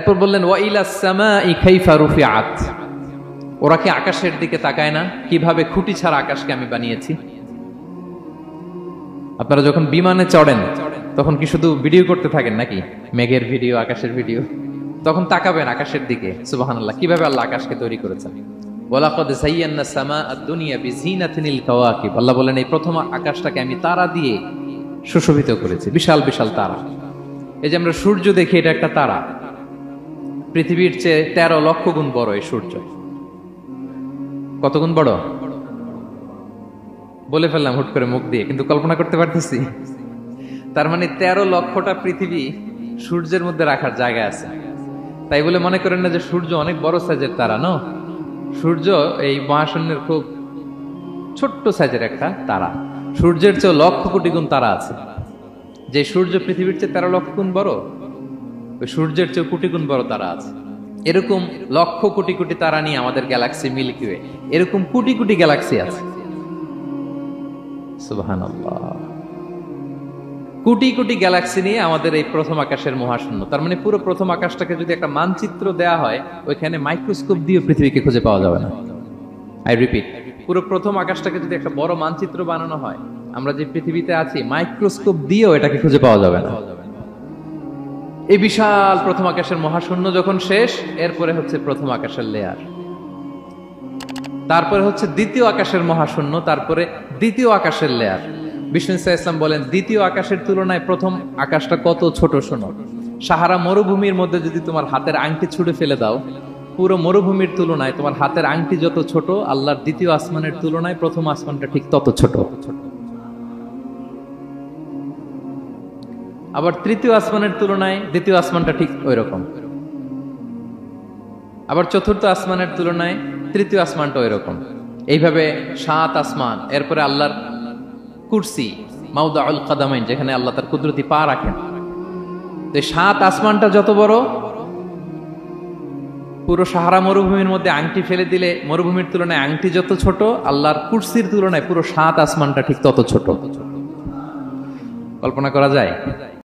এরপর বললেন ওয়া ইলাস সামাই কাইফা রুফিআত, ওরা কি আকাশের দিকে তাকায় না কিভাবে খুঁটি ছাড়া আকাশকে আমি বানিয়েছি। আপনারা যখন বিমানে চড়েন তখন কি শুধু ভিডিও করতে থাকেন নাকি, মেঘের ভিডিও, আকাশের ভিডিও? তখন তাকাবেন আকাশের দিকে, সুবহানাল্লাহ, কিভাবে আল্লাহ আকাশকে তৈরি করেছেন। ওয়ালাকাদ যায়্যানা সামা আদ-দুনিয়া বিজিনাতিল কাওয়াকিব, আল্লাহ বলেন এই প্রথম আকাশটাকে আমি তারা দিয়ে সুশোভিত করেছি, বিশাল বিশাল তারা। এই যে আমরা সূর্য দেখি, এটা একটা তারা, পৃথিবীর চেয়ে 13 লক্ষ গুণ বড় এই সূর্য। কত গুণ বড় বলে ফেললাম হুট করে মুখ দিয়ে, কিন্তু কল্পনা করতে পারতেছি। তার মানে 13 লক্ষটা পৃথিবী সূর্যের মধ্যে রাখার জায়গা আছে। তাই বলে মনে করেন না যে সূর্য অনেক বড় সাইজের তারা, ন, সূর্য এই মহাশূন্যের খুব ছোট্ট সাইজের একটা তারা। সূর্যের চেয়ে লক্ষ কোটি গুণ তারা আছে। যে সূর্য পৃথিবীর চেয়ে 13 লক্ষ গুণ বড়, ওই সূর্যের চেয়ে কোটি গুণ বড় তারা আছে। এরকম লক্ষ কোটি কোটি তারা নিয়ে আমাদের গ্যালাক্সি মিল্কি ওয়ে, এরকম কোটি কোটি গ্যালাক্সি আছে। সুবহানাল্লাহ, কোটি কোটি গ্যালাক্সি নিয়ে আমাদের এই প্রথম আকাশের মহাশূন্য। তার মানে পুরো প্রথম আকাশটাকে যদি একটা মানচিত্র দেয়া হয়, ওইখানে মাইক্রোস্কোপ দিয়ে পৃথিবীকে খুঁজে পাওয়া যাবে না। আই রিপিট, পুরো প্রথম আকাশটাকে যদি একটা বড় মানচিত্র বানানো হয়, আমরা যে পৃথিবীতে আছি, মাইক্রোস্কোপ দিয়েও এটাকে খুঁজে পাওয়া যাবে না। এই বিশাল প্রথম আকাশের মহাশূন্য যখন শেষ, এরপরে হচ্ছে প্রথম আকাশের লেয়ার, তারপরে হচ্ছে দ্বিতীয় আকাশের মহাশূন্য, তারপরে দ্বিতীয় আকাশের লেয়ার। বিষ্ণু ইসলাম বলেন দ্বিতীয় আকাশের তুলনায় প্রথম আকাশটা কত ছোট শোনো। সাহারা মরুভূমির মধ্যে যদি তোমার হাতের আংটি ছুঁড়ে ফেলে দাও, পুরো মরুভূমির তুলনায় তোমার হাতের আংটি যত ছোট, আল্লাহর দ্বিতীয় আসমানের তুলনায় প্রথম আসমানটা ঠিক তত ছোট। আবার তৃতীয় আসমানের তুলনায় দ্বিতীয় আসমানটা ঠিক ওই রকম। আবার চতুর্থ আসমানের তুলনায় তৃতীয় আসমানটা ওই রকম। এইভাবে 7 আসমান, এরপরে আল্লাহর কুরসি, মাউদাউল কাদামাইন, যেখানে আল্লাহ তার কুদরতি পা রাখেন। তো 7 আসমানটা যত বড়, পুরো সাহারা মরুভূমির মধ্যে আংটি ফেলে দিলে মরুভূমির তুলনায় আংটি যত ছোট, আল্লাহর কুরসির তুলনায় পুরো 7 আসমানটা ঠিক তত ছোট। কল্পনা করা যায়?